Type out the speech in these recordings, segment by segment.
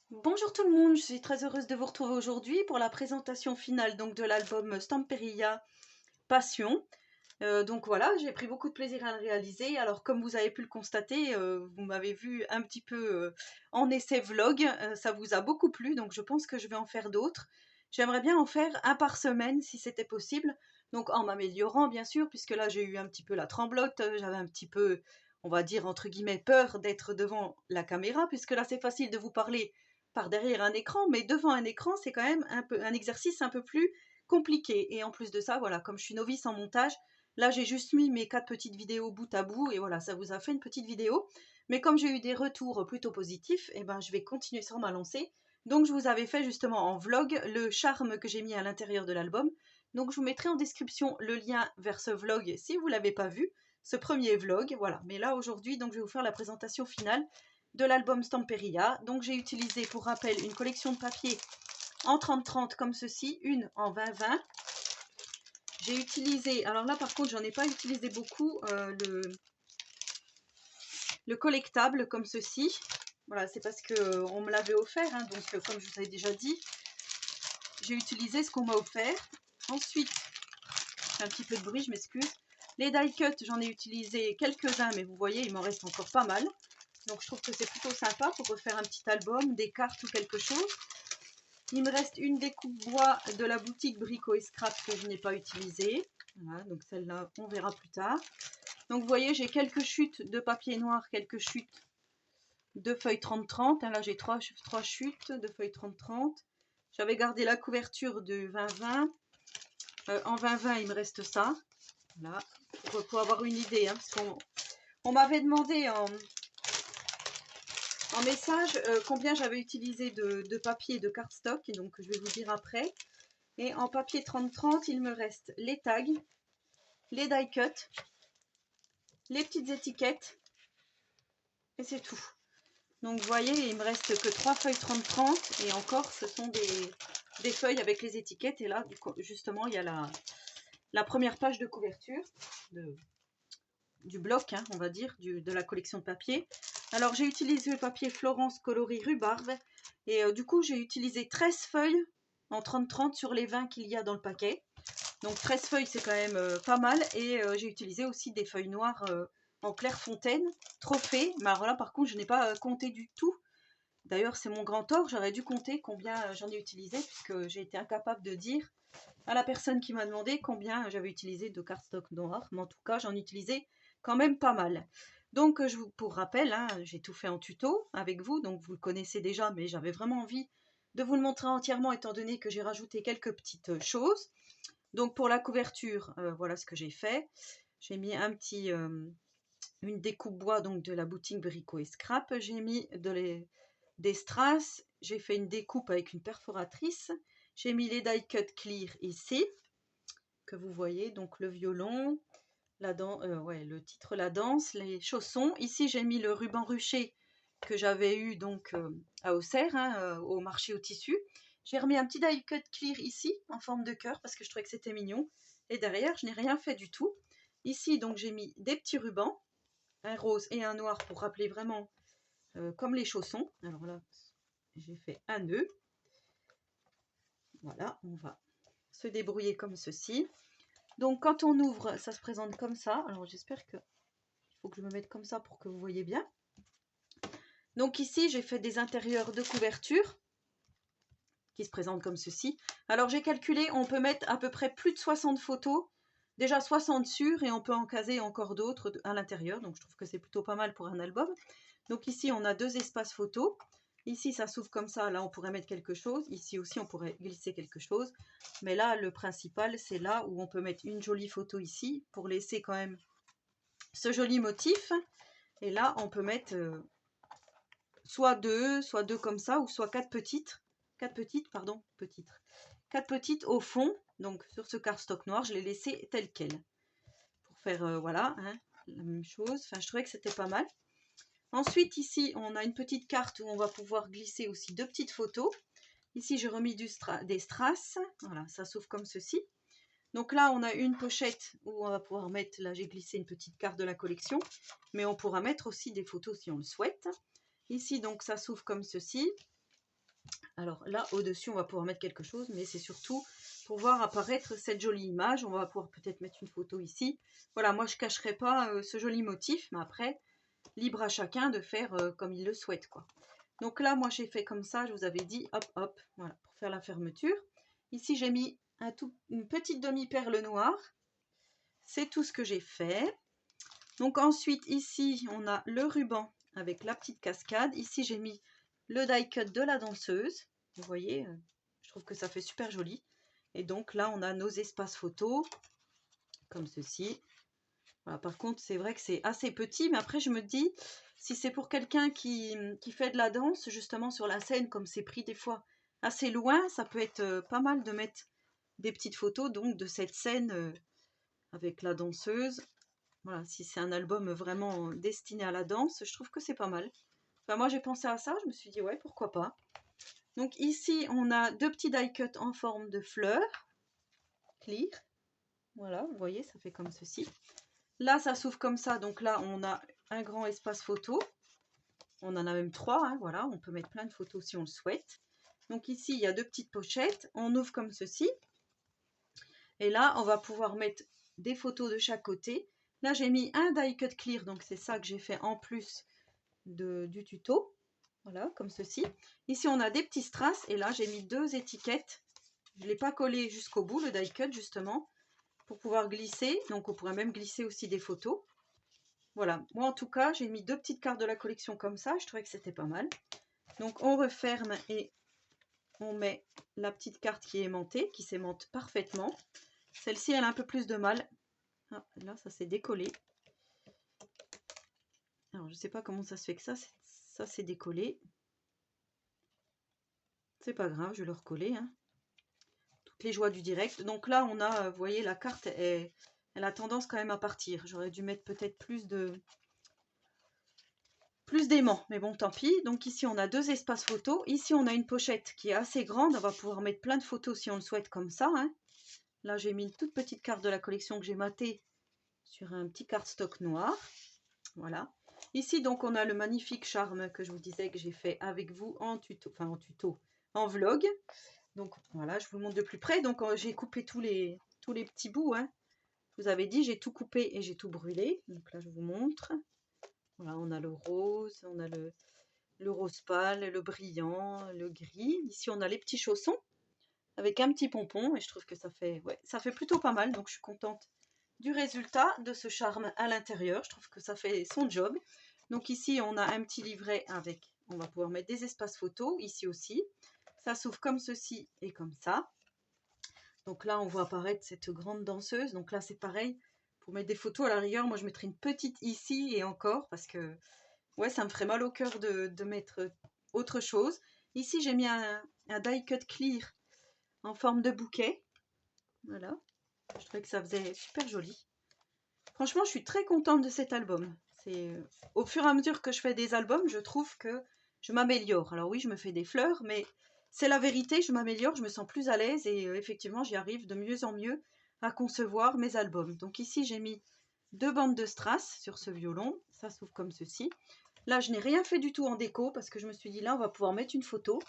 Bonjour tout le monde, je suis très heureuse de vous retrouver aujourd'hui pour la présentation finale donc de l'album Stamperia Passion. Donc voilà, j'ai pris beaucoup de plaisir à le réaliser. Alors comme vous avez pu le constater, vous m'avez vu un petit peu en essai vlog, ça vous a beaucoup plu, donc je pense que je vais en faire d'autres. J'aimerais bien en faire un par semaine si c'était possible, donc en m'améliorant bien sûr, puisque là j'ai eu un petit peu la tremblote, j'avais un petit peu, on va dire entre guillemets, peur d'être devant la caméra, puisque là c'est facile de vous parler par derrière un écran, mais devant un écran c'est quand même un exercice un peu plus compliqué. Et en plus de ça, voilà, comme je suis novice en montage, là, j'ai juste mis mes 4 petites vidéos bout à bout et voilà, ça vous a fait une petite vidéo. Mais comme j'ai eu des retours plutôt positifs, eh ben, je vais continuer sur ma lancée. Donc, je vous avais fait justement en vlog le charme que j'ai mis à l'intérieur de l'album. Donc, je vous mettrai en description le lien vers ce vlog si vous ne l'avez pas vu, ce premier vlog. Voilà, mais là, aujourd'hui, donc, je vais vous faire la présentation finale de l'album Stamperia. Donc, j'ai utilisé pour rappel une collection de papier en 30-30 comme ceci, une en 20-20. J'ai utilisé, alors là par contre j'en ai pas utilisé beaucoup, le collectable comme ceci. Voilà, c'est parce que on me l'avait offert, hein, donc comme je vous avais déjà dit, j'ai utilisé ce qu'on m'a offert. Ensuite, un petit peu de bruit, je m'excuse. Les die cut, j'en ai utilisé quelques-uns, mais vous voyez, il m'en reste encore pas mal. Donc je trouve que c'est plutôt sympa pour refaire un petit album, des cartes ou quelque chose. Il me reste une découpe bois de la boutique Brico et Scrap que je n'ai pas utilisée. Voilà, donc celle-là, on verra plus tard. Donc vous voyez, j'ai quelques chutes de papier noir, quelques chutes de feuilles 30-30. Là, j'ai trois chutes de feuilles 30-30. J'avais gardé la couverture de 20-20. En 20-20, il me reste ça. Là, pour avoir une idée. Hein, parce qu'on m'avait demandé en message combien j'avais utilisé de papier de cardstock. Et donc, je vais vous dire après. Et en papier 30-30, il me reste les tags, les die cut, les petites étiquettes. Et c'est tout. Donc vous voyez, il me reste que 3 feuilles 30-30 et encore ce sont des feuilles avec les étiquettes. Et là, justement, il y a la première page de couverture du bloc, hein, on va dire, de la collection de papier. Alors j'ai utilisé le papier Florence coloris rhubarbe et du coup j'ai utilisé 13 feuilles en 30-30 sur les 20 qu'il y a dans le paquet. Donc 13 feuilles c'est quand même pas mal et j'ai utilisé aussi des feuilles noires en Clairefontaine, trophée. Mais alors là par contre je n'ai pas compté du tout. D'ailleurs, c'est mon grand tort, j'aurais dû compter combien j'en ai utilisé puisque j'ai été incapable de dire à la personne qui m'a demandé combien j'avais utilisé de cardstock noir. Mais en tout cas, j'en utilisais quand même pas mal. Donc, pour rappel, hein, j'ai tout fait en tuto avec vous, donc vous le connaissez déjà, mais j'avais vraiment envie de vous le montrer entièrement étant donné que j'ai rajouté quelques petites choses. Donc, pour la couverture, voilà ce que j'ai fait. J'ai mis une découpe bois donc de la boutique Brico et Scrap. J'ai mis des strass. J'ai fait une découpe avec une perforatrice. J'ai mis les die cut clear ici, que vous voyez, donc le violon, le titre La Danse, les chaussons. Ici, j'ai mis le ruban ruché que j'avais eu donc à Auxerre, hein, au marché au tissu. J'ai remis un petit die cut clear ici, en forme de cœur, parce que je trouvais que c'était mignon. Et derrière, je n'ai rien fait du tout. Ici, donc, j'ai mis des petits rubans, un rose et un noir pour rappeler vraiment comme les chaussons. Alors là, j'ai fait un nœud. Voilà, on va se débrouiller comme ceci. Donc quand on ouvre, ça se présente comme ça. Alors j'espère que il faut que je me mette comme ça pour que vous voyez bien. Donc ici, j'ai fait des intérieurs de couverture qui se présentent comme ceci. Alors j'ai calculé, on peut mettre à peu près plus de 60 photos. Déjà 60 sur et on peut en caser encore d'autres à l'intérieur. Donc je trouve que c'est plutôt pas mal pour un album. Donc ici, on a 2 espaces photos. Ici, ça s'ouvre comme ça. Là, on pourrait mettre quelque chose. Ici aussi, on pourrait glisser quelque chose. Mais là, le principal, c'est là où on peut mettre une jolie photo ici pour laisser quand même ce joli motif. Et là, on peut mettre soit deux comme ça, ou soit quatre petites. Quatre petites au fond. Donc, sur ce cardstock noir, je l'ai laissé tel quel. Pour faire, voilà, hein, la même chose. Enfin, je trouvais que c'était pas mal. Ensuite, ici, on a une petite carte où on va pouvoir glisser aussi 2 petites photos. Ici, j'ai remis des strass. Voilà, ça s'ouvre comme ceci. Donc là, on a une pochette où on va pouvoir mettre, là j'ai glissé une petite carte de la collection, mais on pourra mettre aussi des photos si on le souhaite. Ici, donc, ça s'ouvre comme ceci. Alors là, au-dessus, on va pouvoir mettre quelque chose, mais c'est surtout pour voir apparaître cette jolie image. On va pouvoir peut-être mettre une photo ici. Voilà, moi, je ne cacherai pas ce joli motif, mais après, libre à chacun de faire comme il le souhaite, quoi. Donc là, moi, j'ai fait comme ça, je vous avais dit, hop, hop, voilà, pour faire la fermeture. Ici, j'ai mis une petite demi-perle noire. C'est tout ce que j'ai fait. Donc ensuite, ici, on a le ruban avec la petite cascade. Ici, j'ai mis le die cut de la danseuse. Vous voyez, je trouve que ça fait super joli. Et donc là, on a nos espaces photos, comme ceci. Voilà, par contre, c'est vrai que c'est assez petit, mais après, je me dis, si c'est pour quelqu'un qui fait de la danse, justement sur la scène, comme c'est pris des fois assez loin, ça peut être pas mal de mettre des petites photos donc de cette scène avec la danseuse. Voilà, si c'est un album vraiment destiné à la danse, je trouve que c'est pas mal. Enfin, moi, j'ai pensé à ça, je me suis dit, ouais, pourquoi pas. Donc ici, on a deux petits die cuts en forme de fleurs, clear. Voilà, vous voyez, ça fait comme ceci. Là, ça s'ouvre comme ça, donc là, on a un grand espace photo. On en a même 3, hein, voilà, on peut mettre plein de photos si on le souhaite. Donc ici, il y a deux petites pochettes, on ouvre comme ceci. Et là, on va pouvoir mettre des photos de chaque côté. Là, j'ai mis un die cut clear, donc c'est ça que j'ai fait en plus du tuto. Voilà, comme ceci. Ici, on a des petits strass, et là, j'ai mis deux étiquettes. Je ne l'ai pas collé jusqu'au bout, le die cut, justement, pour pouvoir glisser. Donc, on pourrait même glisser aussi des photos. Voilà, moi en tout cas, j'ai mis deux petites cartes de la collection comme ça, je trouvais que c'était pas mal. Donc on referme et on met la petite carte qui est aimantée, qui s'aimante parfaitement. Celle-ci, elle a un peu plus de mal. Ah, là, ça s'est décollé. Alors, je sais pas comment ça se fait que ça s'est décollé. C'est pas grave, je vais le recoller. Hein. Toutes les joies du direct. Donc là, on a, vous voyez, la carte, elle a tendance quand même à partir. J'aurais dû mettre peut-être plus d'aimants, mais bon, tant pis. Donc ici, on a deux espaces photos. Ici, on a une pochette qui est assez grande. On va pouvoir mettre plein de photos si on le souhaite comme ça. Hein. Là, j'ai mis une toute petite carte de la collection que j'ai matée sur un petit cardstock noir. Voilà. Ici, donc, on a le magnifique charme que je vous disais que j'ai fait avec vous en tuto, en vlog. Donc, voilà, je vous montre de plus près. Donc, j'ai coupé tous les petits bouts. Hein. Je vous avais dit, j'ai tout coupé et j'ai tout brûlé. Donc là, je vous montre. Voilà, on a le rose, on a le rose pâle, le brillant, le gris. Ici, on a les petits chaussons avec un petit pompon et je trouve que ça fait plutôt pas mal. Donc, je suis contente du résultat de ce charme à l'intérieur. Je trouve que ça fait son job. Donc, ici, on a un petit livret avec, on va pouvoir mettre des espaces photos, ici aussi. Ça s'ouvre comme ceci et comme ça. Donc là, on voit apparaître cette grande danseuse. Donc là, c'est pareil. Pour mettre des photos à la rigueur, moi, je mettrais une petite ici et encore parce que ouais, ça me ferait mal au cœur de mettre autre chose. Ici, j'ai mis un die cut clear en forme de bouquet. Voilà. Je trouvais que ça faisait super joli. Franchement, je suis très contente de cet album. Au fur et à mesure que je fais des albums, je trouve que je m'améliore. Alors oui, je me fais des fleurs, mais c'est la vérité, je m'améliore, je me sens plus à l'aise et effectivement, j'y arrive de mieux en mieux à concevoir mes albums. Donc ici, j'ai mis deux bandes de strass sur ce violon. Ça s'ouvre comme ceci. Là, je n'ai rien fait du tout en déco parce que je me suis dit là, on va pouvoir mettre une photo.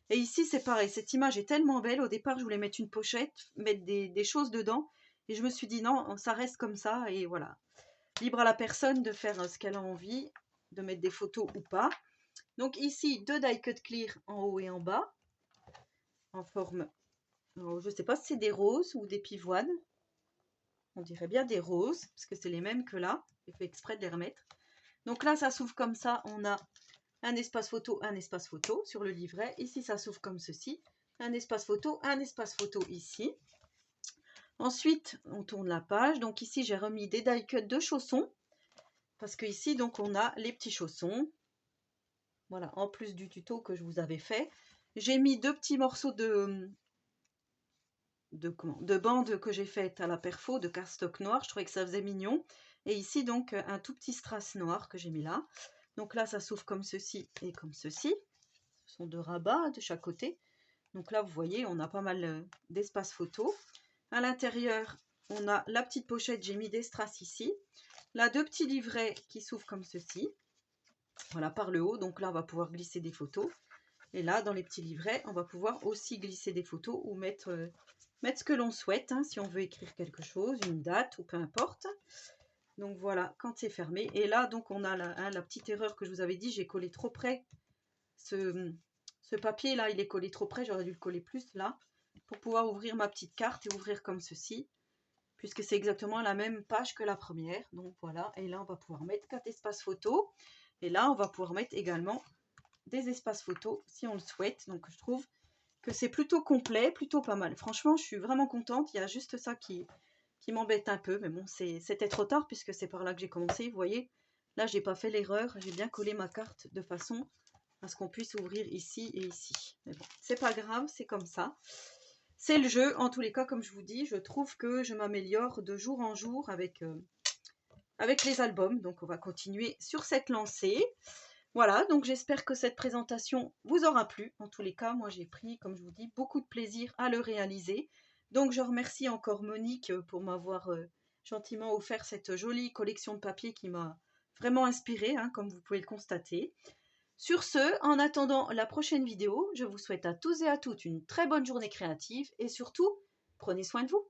Et ici, c'est pareil. Cette image est tellement belle. Au départ, je voulais mettre une pochette, mettre des choses dedans. Et je me suis dit non, ça reste comme ça. Et voilà. Libre à la personne de faire ce qu'elle a envie, de mettre des photos ou pas. Donc ici, deux die cut clear en haut et en bas. En forme, alors, je ne sais pas si c'est des roses ou des pivoines. On dirait bien des roses, parce que c'est les mêmes que là. J'ai fait exprès de les remettre. Donc là, ça s'ouvre comme ça. On a un espace photo sur le livret. Ici, ça s'ouvre comme ceci. Un espace photo ici. Ensuite, on tourne la page. Donc ici, j'ai remis des die cut de chaussons. Parce que ici, donc, on a les petits chaussons. Voilà, en plus du tuto que je vous avais fait. J'ai mis deux petits morceaux de bande que j'ai faite à la perfo de cardstock noir. Je trouvais que ça faisait mignon. Et ici, donc, un tout petit strass noir que j'ai mis là. Donc là, ça s'ouvre comme ceci et comme ceci. Ce sont deux rabats de chaque côté. Donc là, vous voyez, on a pas mal d'espace photo. À l'intérieur, on a la petite pochette. J'ai mis des strass ici. Là, deux petits livrets qui s'ouvrent comme ceci. Voilà, par le haut. Donc là, on va pouvoir glisser des photos. Et là, dans les petits livrets, on va pouvoir aussi glisser des photos ou mettre ce que l'on souhaite, hein, si on veut écrire quelque chose, une date ou peu importe. Donc voilà, quand c'est fermé. Et là, donc on a la petite erreur que je vous avais dit, j'ai collé trop près. Ce papier là, il est collé trop près, j'aurais dû le coller plus là, pour pouvoir ouvrir ma petite carte et ouvrir comme ceci, puisque c'est exactement la même page que la première. Donc voilà, et là on va pouvoir mettre 4 espaces photos. Et là, on va pouvoir mettre également des espaces photos si on le souhaite. Donc je trouve que c'est plutôt complet, plutôt pas mal. Franchement, je suis vraiment contente. Il y a juste ça qui m'embête un peu, mais bon, c'était trop tard puisque c'est par là que j'ai commencé. Vous voyez, là, j'ai pas fait l'erreur. J'ai bien collé ma carte de façon à ce qu'on puisse ouvrir ici et ici. Mais bon, c'est pas grave, c'est comme ça. C'est le jeu. En tous les cas, comme je vous dis, je trouve que je m'améliore de jour en jour avec les albums. Donc, on va continuer sur cette lancée. Voilà, donc j'espère que cette présentation vous aura plu. En tous les cas, moi j'ai pris, comme je vous dis, beaucoup de plaisir à le réaliser. Donc je remercie encore Monique pour m'avoir gentiment offert cette jolie collection de papier qui m'a vraiment inspirée, hein, comme vous pouvez le constater. Sur ce, en attendant la prochaine vidéo, je vous souhaite à tous et à toutes une très bonne journée créative et surtout, prenez soin de vous.